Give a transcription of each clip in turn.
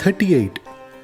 38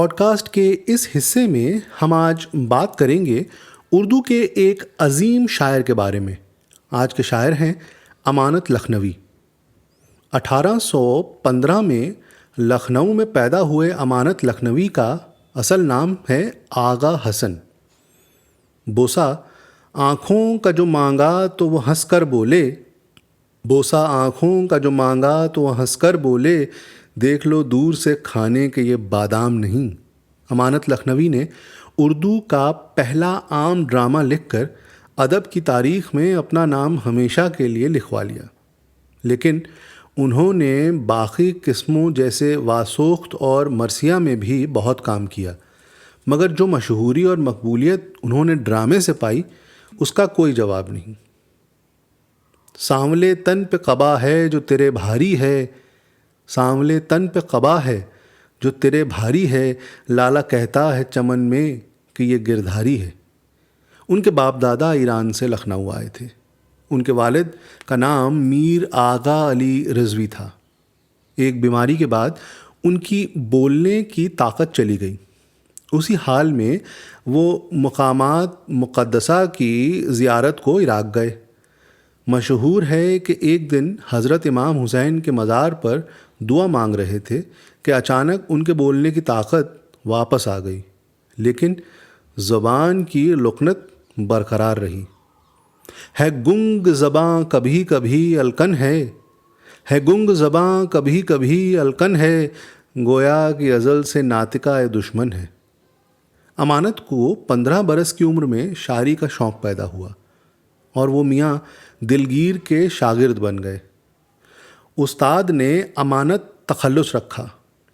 pod cost کے اس حصے میں ہم آج بات کریں گے اردو کے ایک عظیم شاعر کے بارے میں۔ آج کے شاعر ہیں امانت لکھنوی۔ 1815 میں لکھنؤ میں پیدا ہوئے امانت لکھنوی کا اصل نام ہے آغا حسن۔ بوسا آنکھوں کا جو مانگا تو وہ ہنس کر بولے، بوسا آنکھوں کا جو مانگا تو وہ ہنس کر بولے، دیکھ لو دور سے کھانے کے یہ بادام نہیں۔ امانت لکھنوی نے اردو کا پہلا عام ڈرامہ لکھ کر ادب کی تاریخ میں اپنا نام ہمیشہ کے لیے لکھوا لیا، لیکن انہوں نے باقی قسموں جیسے واسوخت اور مرثیہ میں بھی بہت کام کیا، مگر جو مشہوری اور مقبولیت انہوں نے ڈرامے سے پائی اس کا کوئی جواب نہیں۔ سانولے تن پہ قبا ہے جو تیرے بھاری ہے، سانولے تن پہ قبا ہے جو تیرے بھاری ہے، لالا کہتا ہے چمن میں کہ یہ گردھاری ہے۔ ان کے باپ دادا ایران سے لکھنؤ آئے تھے۔ ان کے والد کا نام میر آغا علی رضوی تھا۔ ایک بیماری کے بعد ان کی بولنے کی طاقت چلی گئی۔ اسی حال میں وہ مقامات مقدسہ کی زیارت کو عراق گئے۔ مشہور ہے کہ ایک دن حضرت امام حسین کے مزار پر دعا مانگ رہے تھے کہ اچانک ان کے بولنے کی طاقت واپس آ گئی، لیکن زبان کی لکنت برقرار رہی۔ ہے گنگ زباں کبھی کبھی الکن ہے گنگ زباں کبھی کبھی الکن ہے، گویا کہ ازل سے ناطقہ دشمن ہے۔ امانت کو 15 برس کی عمر میں شاعری کا شوق پیدا ہوا اور وہ میاں دلگیر کے شاگرد بن گئے۔ استاد نے امانت تخلص رکھا۔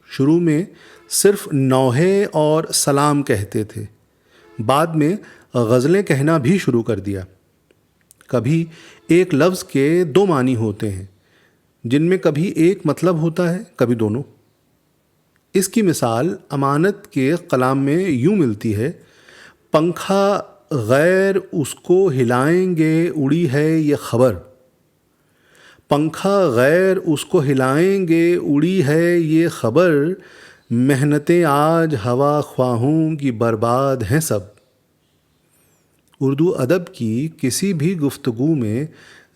شروع میں صرف نوحے اور سلام کہتے تھے، بعد میں غزلیں کہنا بھی شروع کر دیا۔ کبھی ایک لفظ کے 2 معنی ہوتے ہیں، جن میں کبھی ایک مطلب ہوتا ہے کبھی دونوں۔ اس کی مثال امانت کے کلام میں یوں ملتی ہے: پنکھا غیر اس کو ہلائیں گے اڑی ہے یہ خبر، پنکھا غیر اس کو ہلائیں گے اڑی ہے یہ خبر، محنتیں آج ہوا خواہوں کی برباد ہیں سب۔ اردو ادب کی کسی بھی گفتگو میں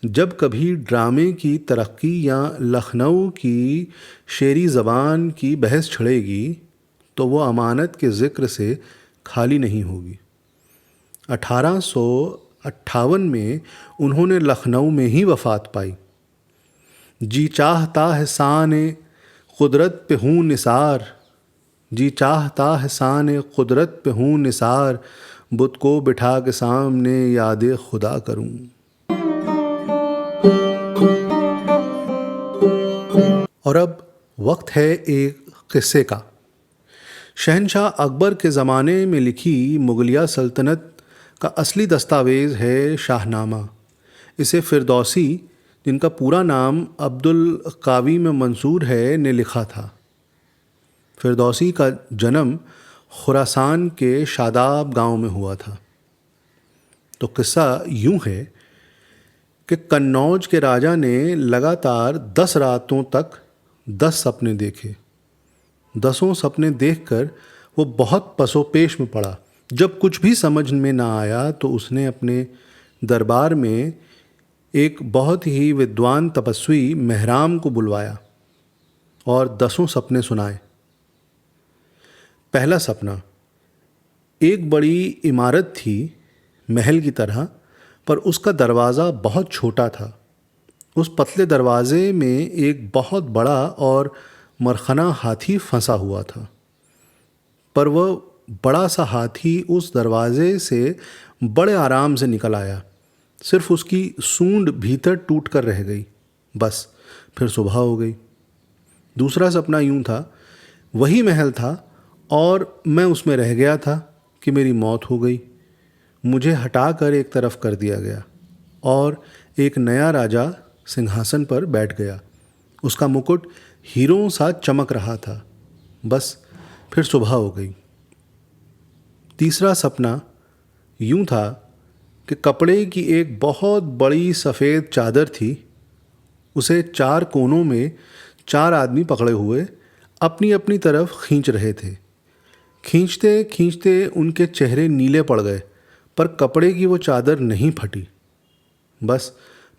جب کبھی ڈرامے کی ترقی یا لکھنؤ کی شعری زبان کی بحث چھڑے گی تو وہ امانت کے ذکر سے خالی نہیں ہوگی۔ 1858 میں انہوں نے لکھنؤ میں ہی وفات پائی۔ جی چاہتا ہے سان قدرت پہ ہوں نثار، جی چاہتا ہے سان قدرت پہ ہوں نثار، بت کو بٹھا کے سامنے یاد خدا کروں۔ اور اب وقت ہے ایک قصے کا۔ شہنشاہ اکبر کے زمانے میں لکھی مغلیہ سلطنت کا اصلی دستاویز ہے شاہ نامہ۔ اسے فردوسی، جن کا پورا نام عبد القاوی میں منصور ہے، نے لکھا تھا۔ فردوسی کا جنم خراسان کے شاداب گاؤں میں ہوا تھا۔ تو قصہ یوں ہے کہ قنوج کے راجا نے لگاتار 10 راتوں تک 10 سپنے دیکھے۔ 10 سپنے دیکھ کر وہ بہت پس و پیش میں پڑا۔ جب کچھ بھی سمجھ میں نہ آیا تو اس نے اپنے دربار میں ایک بہت ہی ودوان تپسوی مہرام کو بلوایا اور 10 سپنے سنائے۔ پہلا سپنا: ایک بڑی عمارت تھی محل کی طرح، پر اس کا دروازہ بہت چھوٹا تھا۔ اس پتلے دروازے میں ایک بہت بڑا اور مرخنا ہاتھی پھنسا ہوا تھا، پر وہ بڑا سا ہاتھی اس دروازے سے بڑے آرام سے نکل آیا۔ صرف اس کی سونڈ بھیتر ٹوٹ کر رہ گئی، بس پھر صبح ہو گئی۔ دوسرا سپنا یوں تھا: وہی محل تھا اور میں اس میں رہ گیا تھا کہ میری موت ہو گئی۔ مجھے ہٹا کر ایک طرف کر دیا گیا اور ایک نیا راجا سنگھاسن پر بیٹھ گیا۔ اس کا مکٹ ہیروں سا چمک رہا تھا، بس پھر صبح ہو گئی۔ تیسرا سپنا یوں تھا کہ کپڑے کی ایک بہت بڑی سفید چادر تھی، اسے 4 کونوں میں 4 آدمی پکڑے ہوئے اپنی اپنی طرف کھینچ رہے تھے۔ کھینچتے کھینچتے ان کے چہرے نیلے پڑ گئے، پر کپڑے کی وہ چادر نہیں پھٹی۔ بس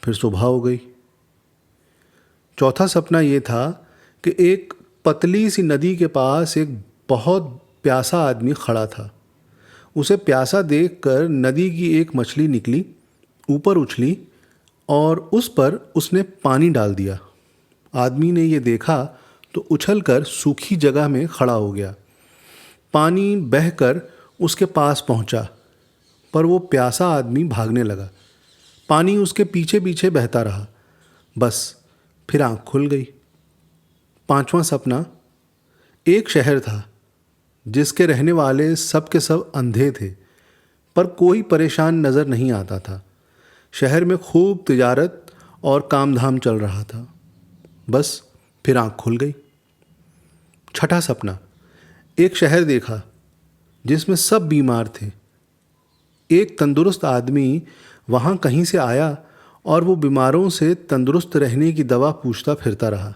پھر صبح ہو گئی۔ چوتھا سپنا یہ تھا کہ ایک پتلی سی ندی کے پاس ایک بہت پیاسا آدمی کھڑا تھا۔ اسے پیاسا دیکھ کر ندی کی ایک مچھلی نکلی، اوپر اچھلی اور اس پر اس نے پانی ڈال دیا۔ آدمی نے یہ دیکھا تو اچھل کر سوکھی جگہ میں کھڑا ہو گیا۔ پانی بہہ کر اس کے پاس پہنچا، پر وہ پیاسا آدمی بھاگنے لگا۔ پانی اس کے پیچھے پیچھے بہتا رہا۔ بس پھر آنکھ کھل گئی۔ پانچواں سپنا، ایک شہر تھا جس کے رہنے والے سب کے سب اندھے تھے، پر کوئی پریشان نظر نہیں آتا تھا۔ شہر میں خوب تجارت اور کام دھام چل رہا تھا۔ بس پھر آنکھ کھل گئی۔ چھٹا سپنا، ایک شہر دیکھا جس میں سب بیمار تھے۔ ایک تندرست آدمی وہاں کہیں سے آیا اور وہ بیماروں سے تندرست رہنے کی دوا پوچھتا پھرتا رہا۔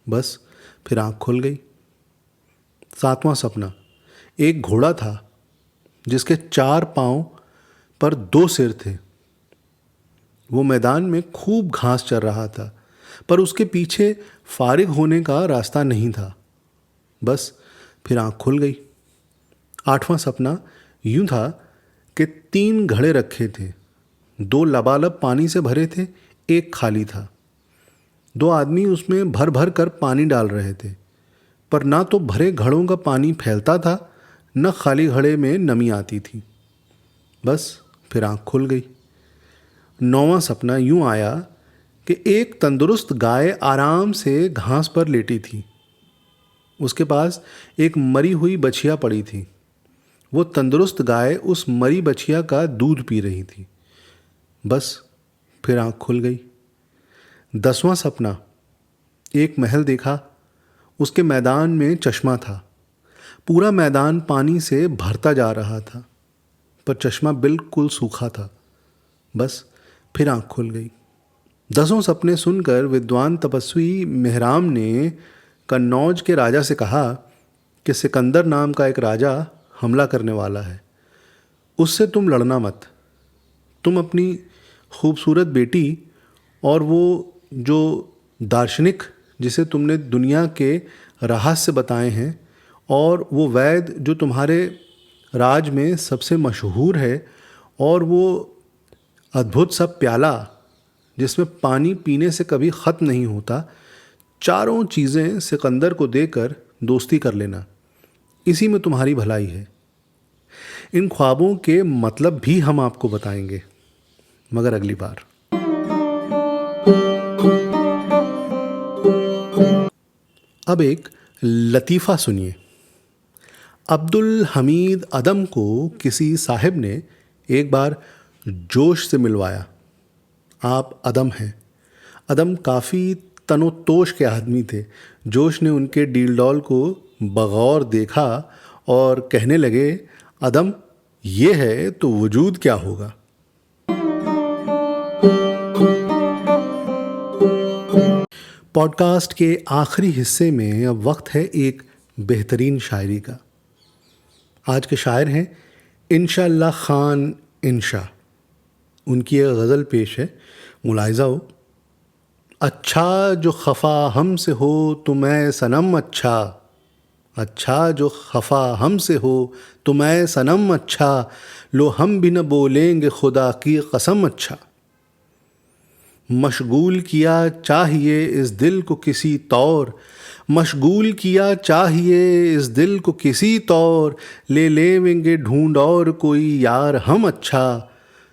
بس پھر آنکھ کھل گئی۔ ساتواں سپنا، ایک گھوڑا تھا جس کے 4 پاؤں پر 2 سر تھے۔ وہ میدان میں خوب گھاس چر رہا تھا، پر اس کے پیچھے فارغ ہونے کا راستہ نہیں تھا۔ بس پھر آنکھ کھل گئی۔ 8واں سپنا یوں تھا کہ 3 گھڑے رکھے تھے، 2 لبالب پانی سے بھرے تھے، ایک خالی تھا۔ 2 آدمی اس میں بھر بھر کر پانی ڈال رہے تھے، پر نہ تو بھرے گھڑوں کا پانی پھیلتا تھا، نہ خالی گھڑے میں نمی آتی تھی۔ بس پھر آنکھ کھل گئی۔ 9واں سپنا یوں آیا کہ ایک تندرست گائے آرام سے گھاس پر لیٹی تھی۔ اس کے پاس ایک مری ہوئی بچھیا پڑی تھی۔ وہ تندرست گائے اس مری بچھیا کا دودھ پی رہی تھی۔ بس پھر آنکھ کھل گئی۔ 10واں سپنا، ایک محل دیکھا۔ اس کے میدان میں چشمہ تھا۔ پورا میدان پانی سے بھرتا جا رہا تھا، پر چشمہ بالکل سوکھا تھا۔ بس پھر آنکھ کھل گئی۔ 10 سپنے سن کر ودوان تپسوی مہرام نے کنوج کے راجا سے کہا کہ سکندر نام کا ایک راجا حملہ کرنے والا ہے، اس سے تم لڑنا مت۔ تم اپنی خوبصورت بیٹی اور وہ جو دارشنک جسے تم نے دنیا کے رہاسیہ بتائے ہیں، اور وہ وید جو تمہارے راج میں سب سے مشہور ہے، اور وہ ادبھت سا پیالہ جس میں پانی پینے سے کبھی ختم نہیں ہوتا، چاروں چیزیں سکندر کو دے کر دوستی کر لینا، اسی میں تمہاری بھلائی ہے۔ ان خوابوں کے مطلب بھی ہم آپ کو بتائیں گے، مگر اگلی بار۔ اب ایک لطیفہ سنیے۔ عبدالحمید عدم کو کسی صاحب نے ایک بار جوش سے ملوایا۔ آپ عدم ہیں۔ عدم کافی تن و توش کے آدمی تھے۔ جوش نے ان کے ڈیل ڈول کو بغور دیکھا اور کہنے لگے، عدم یہ ہے تو وجود کیا ہوگا؟ پوڈ کاسٹ کے آخری حصے میں اب وقت ہے ایک بہترین شاعری کا۔ آج کے شاعر ہیں انشاء اللہ خان انشا۔ ان کی ایک غزل پیش ہے، ملاحظہ ہو۔ اچھا جو خفا ہم سے ہو تو میں صنم اچھا، اچھا جو خفا ہم سے ہو تو میں صنم اچھا، لو ہم بھی نہ بولیں گے خدا کی قسم اچھا۔ مشغول کیا چاہیے اس دل کو کسی طور، مشغول کیا چاہیے اس دل کو کسی طور، لے لیں گے ڈھونڈ اور کوئی یار ہم اچھا۔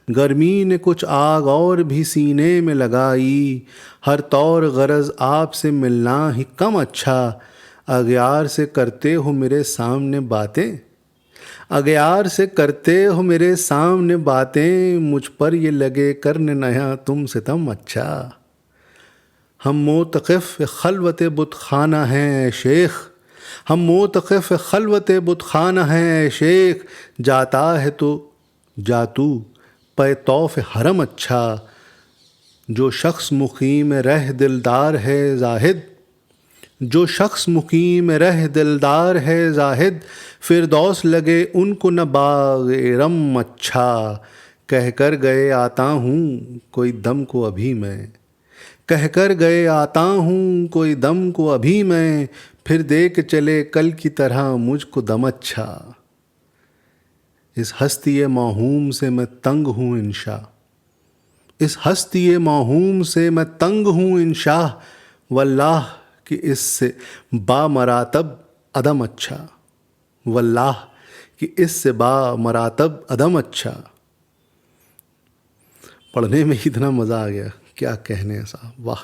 گرمی نے کچھ آگ اور بھی سینے میں لگائی، ہر طور غرض آپ سے ملنا ہی کم اچھا۔ اغیار سے کرتے ہو میرے سامنے باتیں، اغیار سے کرتے ہو میرے سامنے باتیں، مجھ پر یہ لگے کرنے نیا تم ستم اچھا۔ ہم موتقف خلوت بت خانہ ہیں اے شیخ، ہم موتقف خلوت بت خانہ ہیں اے شیخ، جاتا ہے تو جا تو پے طوف حرم اچھا۔ جو شخص مقیم رہ دلدار ہے زاہد، جو شخص مقیم رہ دلدار ہے زاہد، فردوس لگے ان کو نہ باغ ارم اچھا، کہہ کر گئے آتا ہوں کوئی دم کو ابھی میں، کہہ کر گئے آتا ہوں کوئی دم کو ابھی میں، پھر دے کے چلے کل کی طرح مجھ کو دم اچھا، اس ہستی موہوم سے میں تنگ ہوں انشا، اس ہستی موہوم سے میں تنگ ہوں انشا، واللہ کہ اس سے با مراتب عدم اچھا، واللہ کہ اس سے با مراتب عدم اچھا۔ پڑھنے میں اتنا مزہ آ گیا، کیا کہنے صاحب، واہ۔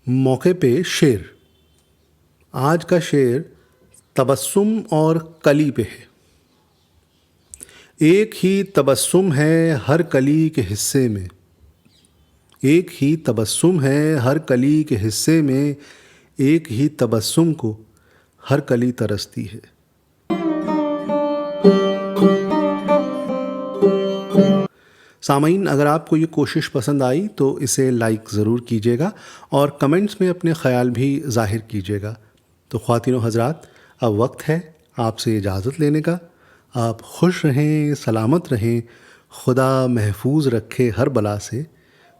موقع پہ شعر۔ آج کا شعر تبسم اور کلی پہ ہے۔ ایک ہی تبسم ہے ہر کلی کے حصے میں، ایک ہی تبسم ہے ہر کلی کے حصے میں، ایک ہی تبسم کو ہر کلی ترستی ہے۔ سامعین، اگر آپ کو یہ کوشش پسند آئی تو اسے لائک ضرور کیجیے گا اور کمنٹس میں اپنے خیال بھی ظاہر کیجیے گا۔ تو خواتین و حضرات، اب وقت ہے آپ سے اجازت لینے کا۔ آپ خوش رہیں، سلامت رہیں، خدا محفوظ رکھے ہر بلا سے۔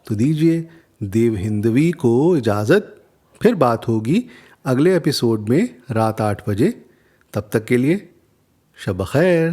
تو دیجیے دیو ہندوی کو اجازت، پھر بات ہوگی اگلے ایپیسوڈ میں رات 8 بجے۔ تب تک کے لیے شب بخیر۔